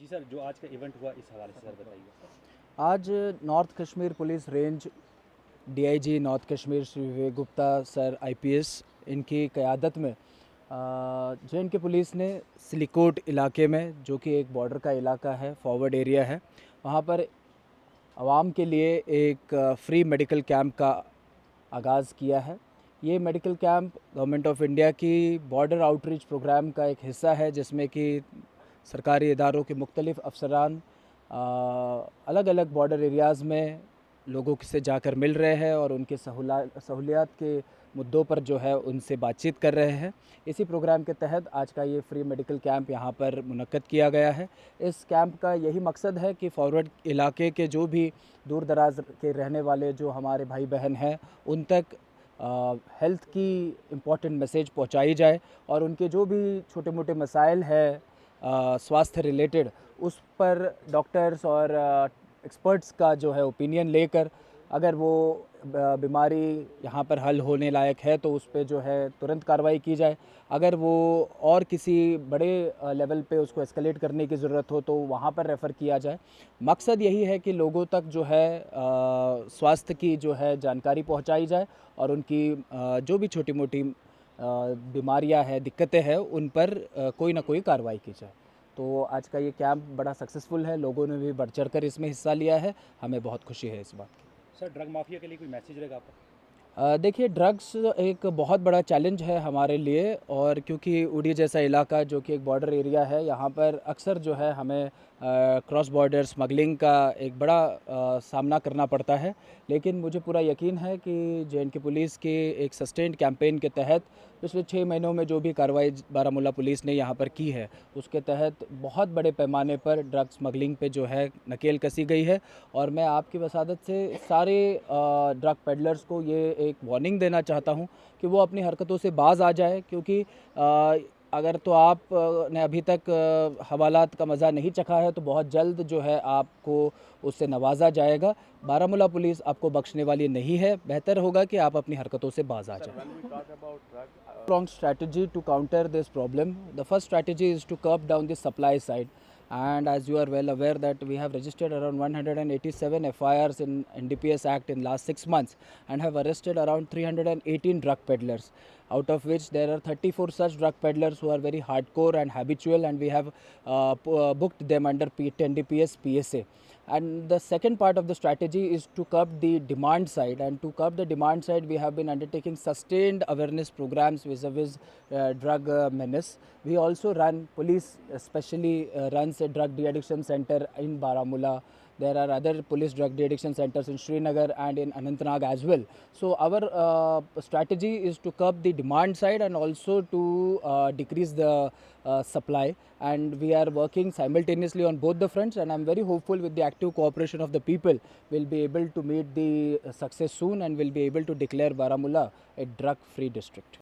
जी sir, जो आज का इवेंट हुआ इस हवाले से सर बताइए। आज north Kashmir police range DIG north Kashmir Shri Vivek Gupta sir IPS इनकी क़यादत में जे.एंड.के पुलिस ने सिलीकोट इलाके में, जो कि एक बॉर्डर का इलाका है, फॉरवर्ड एरिया है, वहाँ पर आवाम के लिए एक फ्री मेडिकल कैंप का आगाज़ किया है। ये medical camp government of India की बॉर्डर आउटरीच प्रोग्राम का एक हिस्सा है, जिसमें कि सरकारी इदारों के मुख्तलिफ़ अफसरान अलग अलग बॉर्डर एरियाज़ में लोगों से जाकर मिल रहे हैं और उनके सहूलियात के मुद्दों पर जो है उनसे बातचीत कर रहे हैं। इसी प्रोग्राम के तहत आज का ये फ्री मेडिकल कैंप यहाँ पर मुनक्कद किया गया है। इस कैंप का यही मकसद है कि फॉरवर्ड इलाके के जो भी दूर दराज के रहने वाले जो हमारे भाई बहन हैं, उन तक हेल्थ की इम्पॉर्टेंट मैसेज पहुँचाई जाए और उनके जो भी छोटे मोटे मसाइल है स्वास्थ्य रिलेटेड, उस पर डॉक्टर्स और एक्सपर्ट्स का जो है ओपिनियन लेकर, अगर वो बीमारी यहाँ पर हल होने लायक है तो उस पे जो है तुरंत कार्रवाई की जाए। अगर वो और किसी बड़े लेवल पे उसको एस्केलेट करने की ज़रूरत हो तो वहाँ पर रेफ़र किया जाए। मकसद यही है कि लोगों तक जो है स्वास्थ्य की जो है जानकारी पहुँचाई जाए और उनकी जो भी छोटी मोटी बीमारियां हैं, दिक्कतें हैं, उन पर कोई ना कोई कार्रवाई की जाए। तो आज का ये कैंप बड़ा सक्सेसफुल है, लोगों ने भी बढ़ चढ़ कर इसमें हिस्सा लिया है, हमें बहुत खुशी है इस बात की। सर, ड्रग माफिया के लिए कोई मैसेज रहेगा आपका? देखिए, ड्रग्स एक बहुत बड़ा चैलेंज है हमारे लिए, और क्योंकि उड़ी जैसा इलाका जो कि एक बॉर्डर एरिया है, यहाँ पर अक्सर जो है हमें क्रॉस बॉर्डर स्मगलिंग का एक बड़ा सामना करना पड़ता है। लेकिन मुझे पूरा यकीन है कि जे.एंड.के पुलिस के एक सस्टेन्ड कैंपेन के तहत पिछले 6 महीनों में जो भी कार्रवाई बारामूला पुलिस ने यहाँ पर की है, उसके तहत बहुत बड़े पैमाने पर ड्रग स्मगलिंग पे जो है नकेल कसी गई है। और मैं आपकी वसादत से सारे ड्रग पेडलर्स को ये एक वार्निंग देना चाहता हूँ कि वो अपनी हरकतों से बाज आ जाए, क्योंकि अगर तो आप ने अभी तक हवालात का मज़ा नहीं चखा है तो बहुत जल्द जो है आपको उससे नवाजा जाएगा। बारामूला पुलिस आपको बख्शने वाली नहीं है। बेहतर होगा कि आप अपनी हरकतों से बाज आ जाए। Strong strategy to counter this problem. The first strategy is to curb down the supply side. And as you are well aware that we have registered around 187 FIRs in NDPS Act in last 6 months and have arrested around 318 drug peddlers, out of which there are 34 such drug peddlers who are very hardcore and habitual, and we have booked them under NDPS PSA. And the second part of the strategy is to curb the demand side, and to curb the demand side we have been undertaking sustained awareness programs vis-a-vis drug menace. We also run, police especially runs a drug de-addiction center in Baramulla. There are other police drug de-addiction centers in Srinagar and in Anantnag as well. So our strategy is to curb the demand side and also to decrease the supply, and we are working simultaneously on both the fronts, and I'm very hopeful with the active cooperation of the people we'll be able to meet the success soon and we'll be able to declare Baramulla a drug free district.